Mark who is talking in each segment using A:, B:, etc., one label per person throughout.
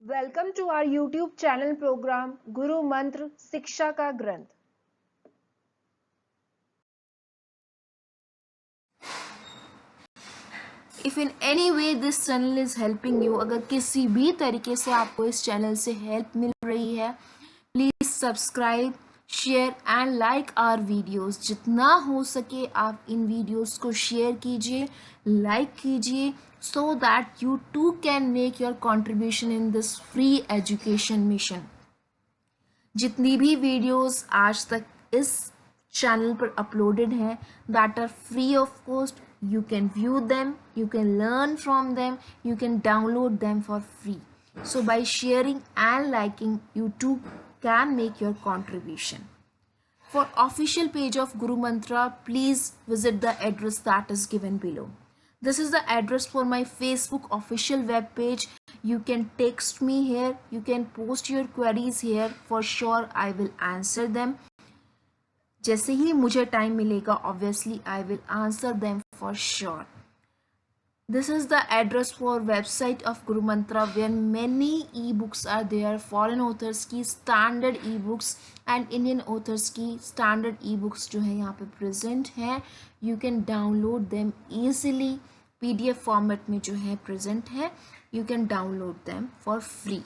A: Welcome to our YouTube channel programme Guru Mantra Shiksha का Granth.
B: If in any way this channel is helping you, अगर किसी भी तरीके से आपको इस चैनल से हेल्प मिल रही है, please subscribe, share and like our videos. जितना हो सके आप इन वीडियोस को शेयर कीजिए, लाइक कीजिए, so that you too can make your contribution in this free education mission. जितनी भी वीडियोस आज तक इस चैनल पर अपलोडेड हैं, that are free of cost, you can view them, you can learn from them, you can download them for free. So by sharing and liking, you too can make your contribution. For official page of Guru Mantra, please visit the address that is given below. This is the address for my Facebook official web page. You can text me here, you can post your queries here. For sure I will answer them. जैसे ही मुझे time मिलेगा, obviously I will answer them for sure. This is the address for website of Guru Mantra, where many ebooks are there. Foreign authors की standard ebooks and Indian authors की standard ebooks जो है यहाँ पे present हैं. You can download them easily. PDF format में जो है present है. You can download them for free.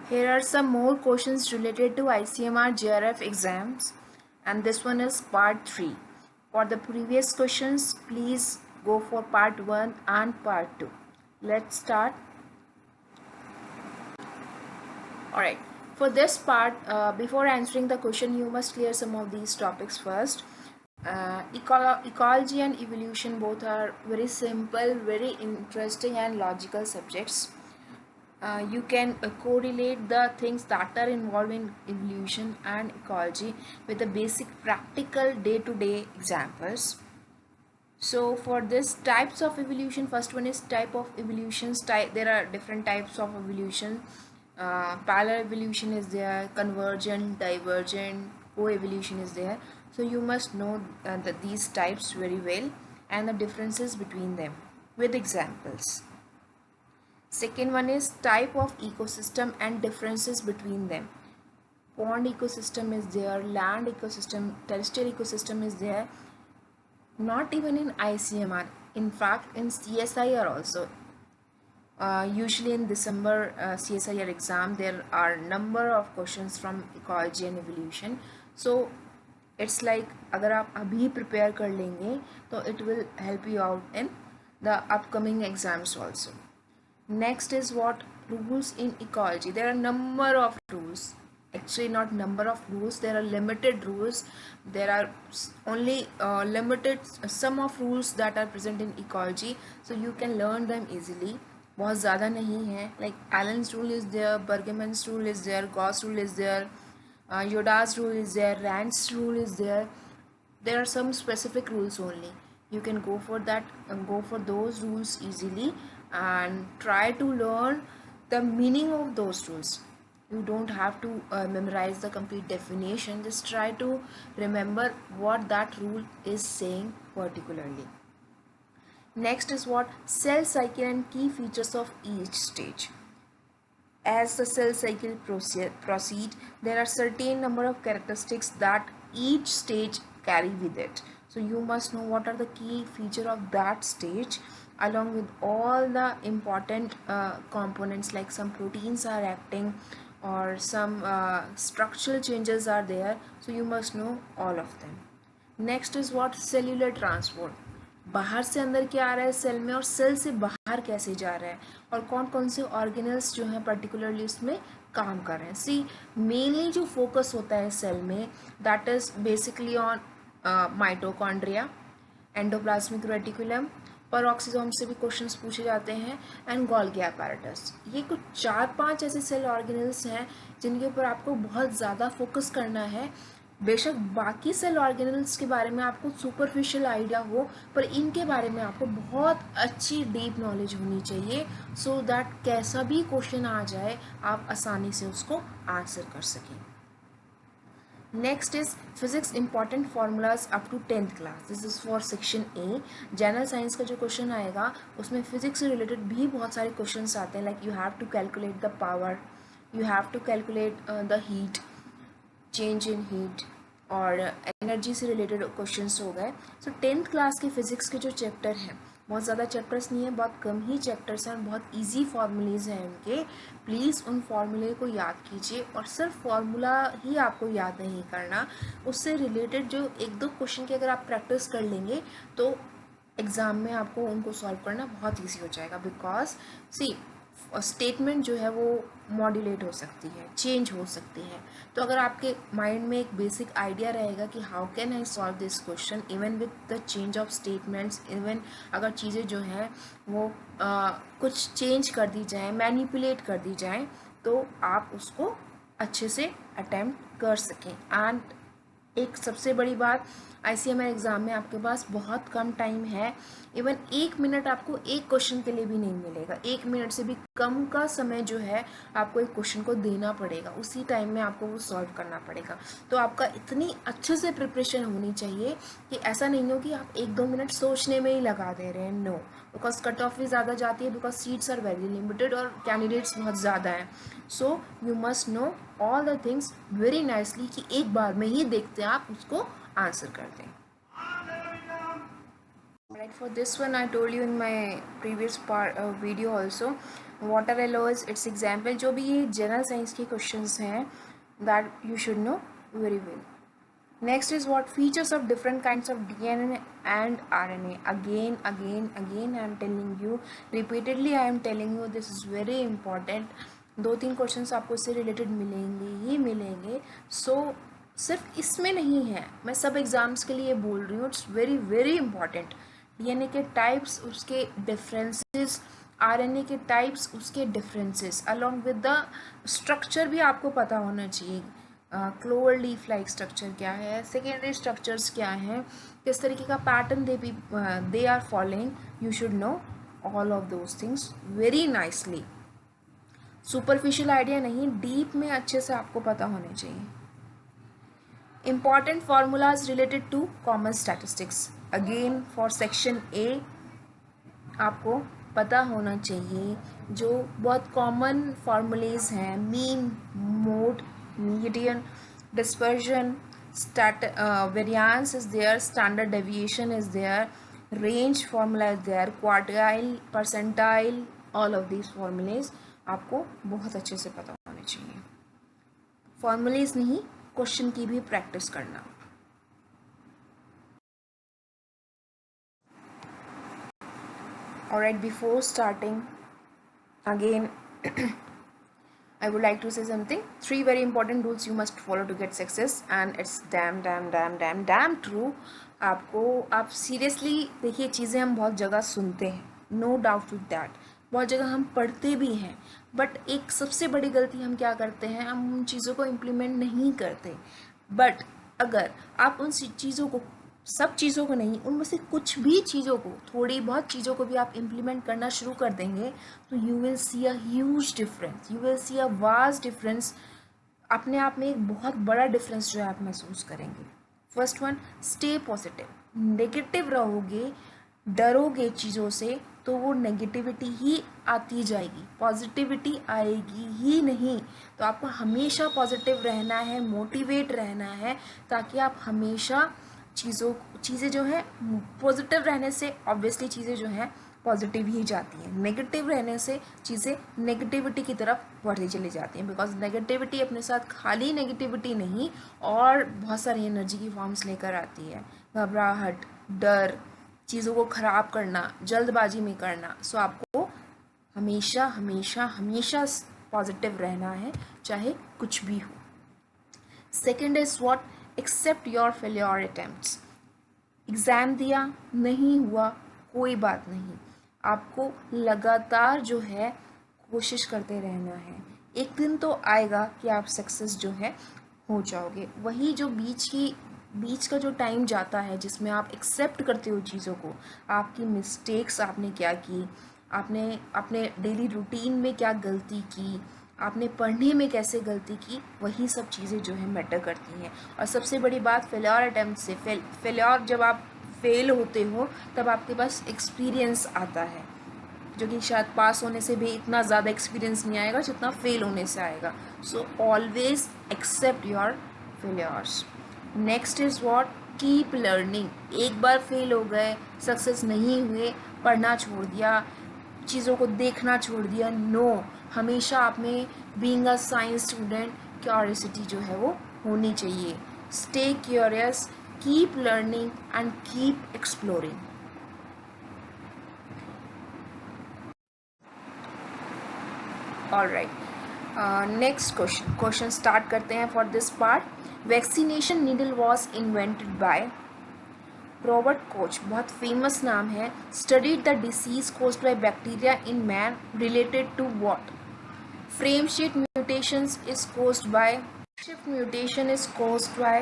B: Here are some more questions related to ICMR JRF exams, and this one is part 3. For the previous questions, please go for part 1 and part 2. Let's start. Alright, for this part, before answering the question, you must clear some of these topics first. Ecology and evolution both are very simple, very interesting and logical subjects. You can correlate the things that are involved in evolution and ecology with the basic practical day-to-day examples. So for this types of evolution, first one is type of evolutions. There are different types of evolution. Parallel evolution is there, convergent, divergent, co-evolution is there. So you must know these types very well and the differences between them with examples. Second one is type of ecosystem and differences between them. Pond ecosystem is there, land ecosystem, terrestrial ecosystem is there. Not even in ICMR, in fact in CSIR also. Usually in December CSIR exam there are number of questions from ecology and evolution. So it's like अगर आप अभी prepare कर लेंगे तो it will help you out in the upcoming exams also. Next is what rules in ecology. There are number of rules. Actually not number of rules, there are limited rules. There are only limited sum of rules that are present in ecology, so you can learn them easily. बहुत ज़्यादा नहीं है. Like Allen's rule is there, Bergman's rule is there, Gauss rule is there, Yoda's rule is there, Rand's rule is there. There are some specific rules only. You can go for that and go for those rules easily and try to learn the meaning of those rules. You don't have to memorize the complete definition. Just try to remember what that rule is saying particularly. Next is what cell cycle and key features of each stage. As the cell cycle proceed, there are certain number of characteristics that each stage carry with it. So you must know what are the key feature of that stage, along with all the important components, like some proteins are acting or some structural changes are there. So you must know all of them. Next is what cellular transport. बाहर से अंदर क्या आ रहा है cell में और cell से बाहर कैसे जा रहा है और कौन कौन से ऑर्गेनल्स जो हैं पर्टिकुलरली उसमें काम कर रहे हैं. सी मेनली जो फोकस होता है सेल में, that is basically on mitochondria, endoplasmic reticulum, peroxisome से भी क्वेश्चंस पूछे जाते हैं, एंड गोल्गी apparatus. ये कुछ 4-5 ऐसे सेल ऑर्गेनल्स हैं जिनके ऊपर आपको बहुत ज़्यादा फोकस करना है. बेशक बाकी सेल ऑर्गेनल्स के बारे में आपको सुपरफिशियल आइडिया हो, पर इनके बारे में आपको बहुत अच्छी डीप नॉलेज होनी चाहिए, सो दैट कैसा भी क्वेश्चन आ जाए आप आसानी से उसको आंसर कर सकें. Next is physics important formulas up to 10th class. This is for section A. General science का जो क्वेश्चन आएगा उसमें फिजिक्स से रिलेटेड भी बहुत सारे क्वेश्चंस आते हैं. Like you have to calculate the power, you have to calculate the heat, change in heat, और एनर्जी से रिलेटेड क्वेश्चंस हो गए. सो 10th क्लास के फिजिक्स के जो चैप्टर हैं, बहुत ज़्यादा चैप्टर्स नहीं है, बहुत कम ही चैप्टर्स हैं और बहुत इजी फार्मूलेज हैं उनके. प्लीज़ उन फार्मूले को याद कीजिए, और सिर्फ फार्मूला ही आपको याद नहीं करना, उससे रिलेटेड जो एक दो क्वेश्चन की अगर आप प्रैक्टिस कर लेंगे तो एग्ज़ाम में आपको उनको सॉल्व करना बहुत ईजी हो जाएगा. बिकॉज सी स्टेटमेंट जो है वो मॉड्यूलेट हो सकती है, चेंज हो सकती है. तो अगर आपके माइंड में एक बेसिक आइडिया रहेगा कि how can I solve this question even with the change of statements, even अगर चीज़ें जो हैं वो कुछ चेंज कर दी जाए, मैनिपुलेट कर दी जाए, तो आप उसको अच्छे से अटेम्प्ट कर सकें. एंड एक सबसे बड़ी बात, ICMR एग्ज़ाम में आपके पास बहुत कम टाइम है. इवन 1 मिनट आपको एक क्वेश्चन के लिए भी नहीं मिलेगा. 1 मिनट से भी कम का समय जो है आपको एक क्वेश्चन को देना पड़ेगा, उसी टाइम में आपको वो सॉल्व करना पड़ेगा. तो आपका इतनी अच्छे से प्रिपरेशन होनी चाहिए कि ऐसा नहीं हो कि आप 1-2 मिनट सोचने में ही लगा दे रहे हैं. नो, बिकॉज कट ऑफ भी ज़्यादा जाती है, because seats are very limited और कैंडिडेट्स बहुत ज़्यादा हैं. So you must know all the things very nicely कि एक बार में ही देखते आप उसको आंसर कर दें. Right, for this one I told you in my previous video also, water alloys, its example. जो भी ये जनरल साइंस के क्वेश्चंस हैं that you should know very well. Next is what features of different kinds of DNA and RNA. Again I am telling you repeatedly, I am telling you this is very important. 2-3 questions आपको इससे related मिलेंगे ही मिलेंगे. सो सिर्फ इसमें नहीं है, मैं सब एग्ज़ाम्स के लिए बोल रही हूँ. It's very very important. DNA के टाइप्स, उसके डिफरेंसेस, RNA के टाइप्स, उसके differences, along with the structure भी आपको पता होना चाहिए. क्लोवर लीफ लाइक स्ट्रक्चर क्या है, सेकेंडरी स्ट्रक्चर्स क्या हैं, किस तरीके का pattern they are following. You should know all of those things very nicely. Superficial idea नहीं, डीप में अच्छे से आपको पता होने चाहिए. Important formulas related to common statistics. Again for section A आपको पता होना चाहिए जो बहुत कॉमन फार्मूलेज हैं. Mean, mode, median, dispersion, variance is there, standard deviation is there, range formula is there, quartile, percentile, all of these formulae आपको बहुत अच्छे से पता होने चाहिए. फार्मूलेज नहीं, क्वेश्चन की भी प्रैक्टिस करना. Alright, before starting again I would like to say something. 3 very important rules you must follow to get success, and it's damn true. आप सीरियसली देखिए, चीज़ें हम बहुत जगह सुनते हैं, नो डाउट विद दैट, बहुत जगह हम पढ़ते भी हैं, बट एक सबसे बड़ी गलती हम क्या करते हैं, हम उन चीज़ों को इम्प्लीमेंट नहीं करते. बट अगर आप उन चीज़ों को, सब चीज़ों को नहीं, उनमें से कुछ भी चीज़ों को, थोड़ी बहुत चीज़ों को भी आप इम्प्लीमेंट करना शुरू कर देंगे, तो you will see a huge difference, you will see a vast difference. अपने आप में एक बहुत बड़ा डिफरेंस जो है आप महसूस करेंगे. First one, stay positive. Negative रहोगे, डरोगे चीज़ों से, तो वो नेगेटिविटी ही आती जाएगी, पॉजिटिविटी आएगी ही नहीं. तो आपको हमेशा पॉजिटिव रहना है, मोटिवेट रहना है, ताकि आप हमेशा चीज़ें जो है पॉजिटिव रहने से ऑब्वियसली चीज़ें जो हैं पॉजिटिव ही जाती हैं. नेगेटिव रहने से चीज़ें नेगेटिविटी की तरफ बढ़ती चली जाती हैं. बिकॉज नेगेटिविटी अपने साथ खाली नेगेटिविटी नहीं, और बहुत सारी एनर्जी की फॉर्म्स लेकर आती है. घबराहट, डर, चीज़ों को ख़राब करना, जल्दबाजी में करना. सो आपको हमेशा हमेशा हमेशा पॉजिटिव रहना है, चाहे कुछ भी हो. Second is what, except your failure attempts. Exam दिया, नहीं हुआ, कोई बात नहीं, आपको लगातार जो है कोशिश करते रहना है. एक दिन तो आएगा कि आप सक्सेस जो है हो जाओगे. वही जो बीच का जो टाइम जाता है जिसमें आप एक्सेप्ट करते हो चीज़ों को, आपकी मिस्टेक्स आपने क्या की, आपने अपने डेली रूटीन में क्या गलती की, आपने पढ़ने में कैसे गलती की, वही सब चीज़ें जो है मैटर करती हैं। और सबसे बड़ी बात फेल्योर अटेम्प्ट से, फेल्योर जब आप फेल होते हो तब आपके पास एक्सपीरियंस आता है, जो कि शायद पास होने से भी इतना ज़्यादा एक्सपीरियंस नहीं आएगा जितना फेल होने से आएगा। So always accept your failures. Next is what, keep learning. एक बार फेल हो गए, सक्सेस नहीं हुए, पढ़ना छोड़ दिया, चीज़ों को देखना छोड़ दिया, नो। हमेशा आप में being a science student curiosity जो है वो होनी चाहिए। Stay curious, keep learning and keep exploring. All right, next question start करते हैं for this part. Vaccination needle was invented by Robert Koch, बहुत फेमस नाम है। Studied the disease caused by bacteria in man, related to what? Frame shift mutations is caused by, shift mutation is caused by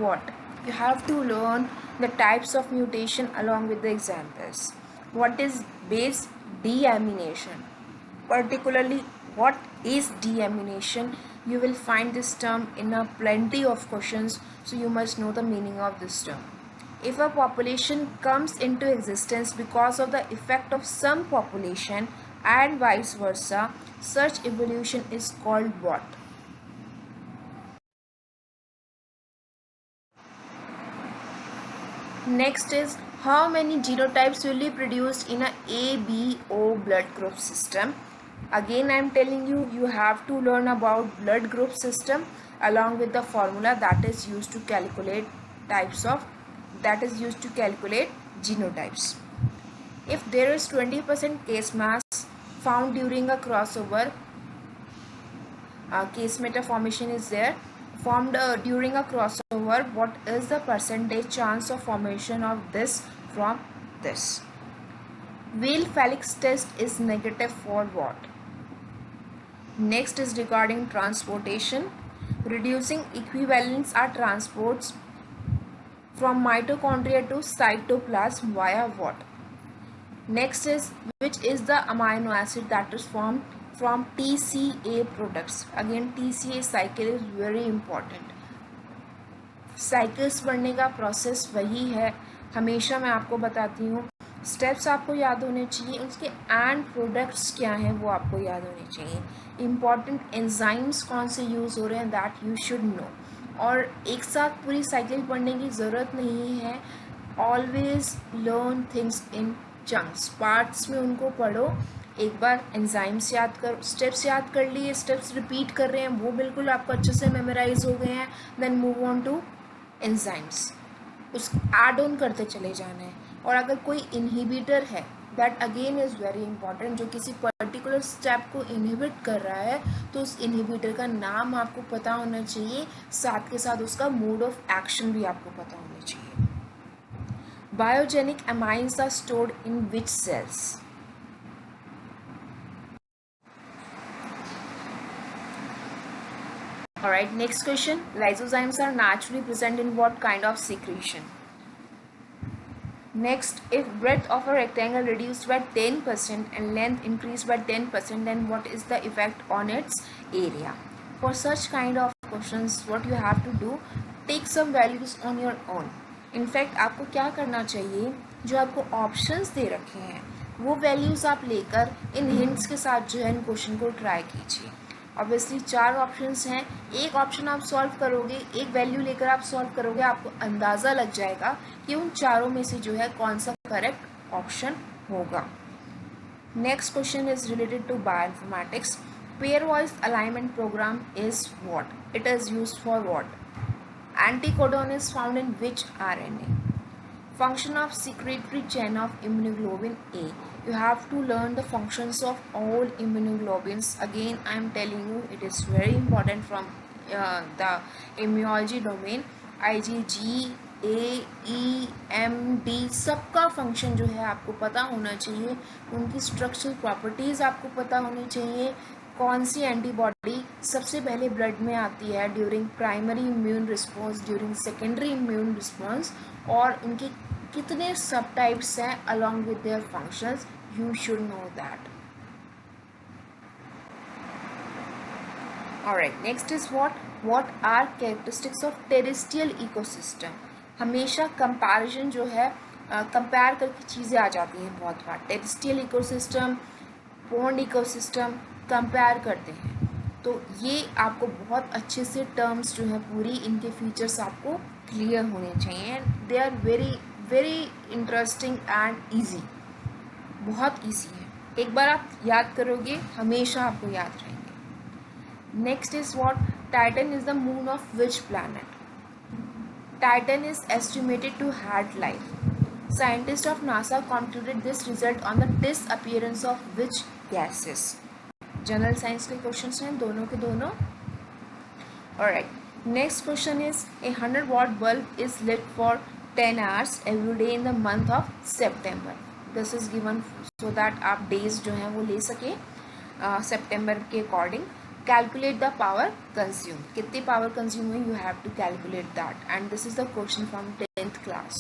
B: what? You have to learn the types of mutation along with the examples. What is base deamination? Particularly, what is deamination? You will find this term in a plenty of questions, so you must know the meaning of this term. If a population comes into existence because of the effect of some population and vice versa, such evolution is called what? Next is, how many genotypes will be produced in a ABO blood group system? Again I am telling you, you have to learn about blood group system along with the formula that is used to calculate genotypes. If there is 20% case mass found during a crossover, case meta formation is there, formed during a crossover, what is the percentage chance of formation of this from this? Whale Felix test is negative for what? Next is regarding transportation. Reducing equivalents are transports from mitochondria to cytoplasm via what? Next is, which is the amino acid that is formed from TCA products? Again, TCA cycle is very important. Cycles बढ़ने का process वही है, हमेशा मैं आपको बताती हूँ। Steps आपको याद होने चाहिए, उसके एंड प्रोडक्ट्स क्या हैं वो आपको याद होने चाहिए। इम्पॉर्टेंट एंजाइम्स कौन से यूज़ हो रहे हैं दैट यू शुड नो। और एक साथ पूरी साइकिल पढ़ने की ज़रूरत नहीं है। Always learn things in chunks, parts में उनको पढ़ो। एक बार एंजाइम्स याद कर, स्टेप्स याद कर लिए, स्टेप्स रिपीट कर रहे हैं, वो बिल्कुल आपको अच्छे से मेमोराइज हो गए हैं, then move on to enzymes, उस ऐड ऑन करते चले जाना है। और अगर कोई इनहिबिटर है, that again is very important, जो किसी पर्टिकुलर स्टेप को इनहिबिट कर रहा है, तो उस इनहिबिटर का नाम आपको पता होना चाहिए, साथ के साथ उसका मोड ऑफ एक्शन भी आपको पता होना चाहिए। Biogenic amines are stored in which cells? Alright, next question. Lysozymes are naturally present in what kind of secretion? Next, if breadth of a rectangle reduced by 10% and length increased by 10%, then what is the effect on its area? For such kind of questions, what you have to do, take some values on your own. In fact, आपको क्या करना चाहिए, जो आपको options दे रखे हैं वो values आप लेकर इन हिंट्स के साथ जो है इन क्वेश्चन को ट्राई कीजिए। ऑब्वियसली 4 ऑप्शंस हैं, एक ऑप्शन आप सॉल्व करोगे, एक वैल्यू लेकर आप सॉल्व करोगे, आपको अंदाज़ा लग जाएगा कि उन चारों में से जो है कौन सा करेक्ट ऑप्शन होगा। Next question is related to bioinformatics. Pair wise alignment program is what? It is used for what? Anticodon is found in which RNA? Function of secretory chain of immunoglobulin A. You have to learn the functions of all immunoglobulins. Again, I am telling you, it is very important from the immunology domain. IgG, A, E, M, D, सबका function जो है आपको पता होना चाहिए, उनकी structural properties आपको पता होनी चाहिए। कौन सी एंटीबॉडी सबसे पहले ब्लड में आती है during primary immune response, during secondary immune response, और उनके कितने सब टाइप्स हैं along with their functions, you should know that. Alright, next is what are characteristics of terrestrial ecosystem. हमेशा कंपैरिजन जो है कंपेयर करके चीज़ें आ जाती हैं बहुत बार. Terrestrial ecosystem, pond ecosystem compare करते हैं, तो ये आपको बहुत अच्छे से टर्म्स जो है पूरी इनके फीचर्स आपको क्लियर होने चाहिए. They are very very interesting and easy, बहुत ईजी है. एक बार आप याद करोगे हमेशा आपको याद रहेंगे. Next is what? Titan is the moon of which planet? Titan is estimated to had life. Scientists of NASA concluded this result on the disappearance of which gases? General science के questions हैं दोनों के दोनों. Alright. Next question is a 100-watt bulb is lit for 10 hours every day in the month of September. This is given so that आप days जो हैं वो ले सके September के according. Calculate the power consumed. कितनी power consumed हुई? You have to calculate that. And this is the question from 10th class.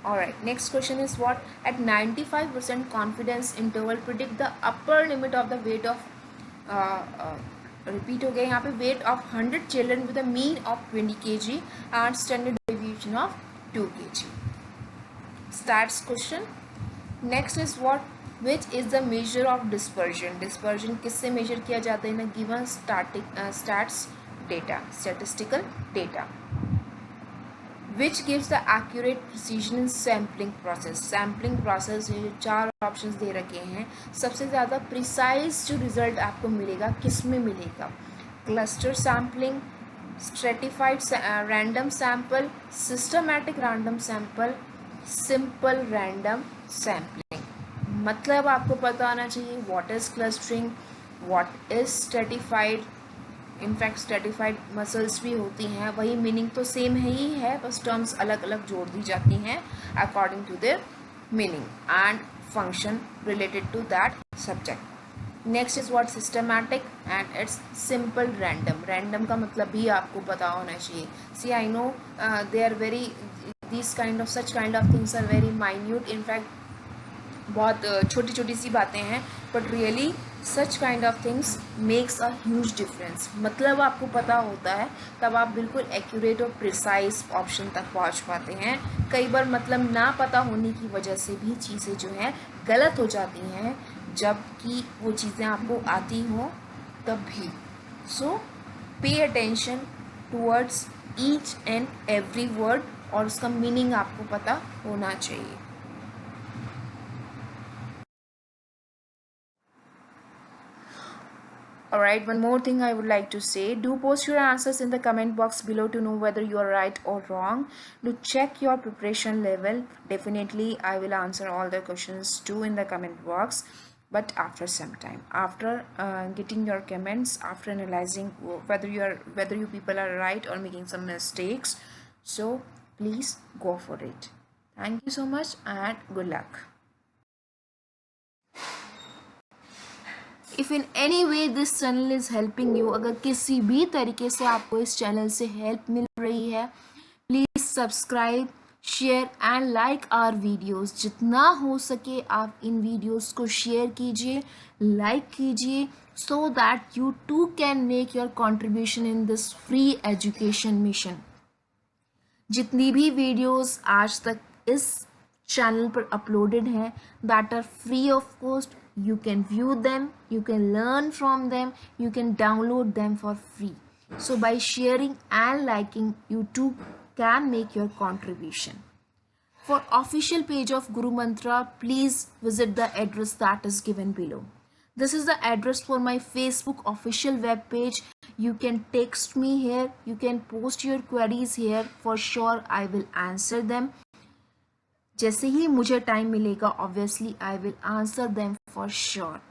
B: Alright, next question is what? At 95% confidence interval, predict the upper limit of the weight of repeat हो गया यहाँ पे, weight of 100 children with a mean of 20 kg and standard deviation of 2 kg. Stats question. Next is what? Which is the measure of dispersion? Dispersion किससे measure किया जाता है? ना given stats data, statistical data. Which gives the accurate precision in sampling process? Sampling process ये 4 options दे रखे हैं. सबसे ज़्यादा precise जो result आपको मिलेगा किस में मिलेगा? Cluster sampling, stratified random sample, systematic random sample, simple random sampling. मतलब आपको पता होना चाहिए what is clustering, what is stratified. In fact stratified muscles भी होती हैं, वही मीनिंग तो सेम है ही है, बस टर्म्स अलग अलग जोड़ दी जाती हैं according to their meaning and function related to that subject. Next is what? Systematic and it's simple random. Random का मतलब भी आपको पता होना चाहिए. See I know they are very this kind of such kind of things are very minute. In fact बहुत छोटी छोटी सी बातें हैं, but really such kind of things makes a huge difference. मतलब आपको पता होता है तब आप बिल्कुल एक्यूरेट और प्रिसाइज ऑप्शन तक पहुंच पाते हैं. कई बार मतलब ना पता होने की वजह से भी चीज़ें जो हैं गलत हो जाती हैं, जबकि वो चीज़ें आपको आती हों तब भी. So pay attention towards each and every word और उसका मीनिंग आपको पता होना चाहिए. Alright, one more thing I would like to say. Do post your answers in the comment box below to know whether you are right or wrong. Do check your preparation level. Definitely I will answer all the questions too in the comment box, but after some time, after getting your comments, after analyzing whether you people are right or making some mistakes. So please go for it. Thank you so much and good luck. If in any way this channel is helping you, अगर किसी भी तरीके से आपको इस channel से help मिल रही है, please subscribe, share and like our videos. जितना हो सके आप इन वीडियोस को शेयर कीजिए, लाइक कीजिए, so that you too can make your contribution in this free education mission. जितनी भी वीडियोस आज तक इस चैनल पर अपलोडेड हैं, that are free of cost. You can view them, you can learn from them, you can download them for free. So by sharing and liking, you too can make your contribution. For official page of Guru Mantra, please visit the address that is given below. This is the address for my Facebook official web page. You can text me here, you can post your queries here. For sure I will answer them. जैसे ही मुझे time मिलेगा, obviously I will answer them for sure.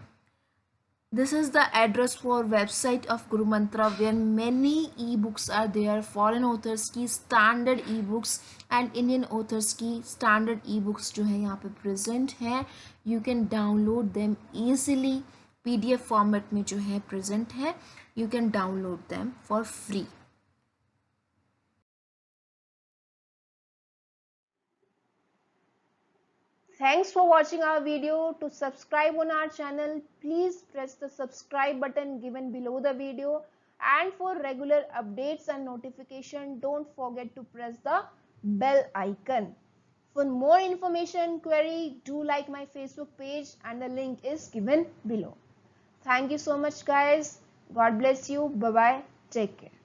B: This is the address for website of Guru Mantra where many e books are there. Foreign authors की standard e books and Indian authors की standard e books जो है यहाँ पे present हैं. You can download them easily. PDF format में जो है प्रेजेंट है. You can download them for free.
A: Thanks for watching our video. To subscribe on our channel, please press the subscribe button given below the video. And for regular updates and notification, don't forget to press the bell icon. For more information query, do like my Facebook page and the link is given below. Thank you so much guys. God bless you. Bye bye. Take care.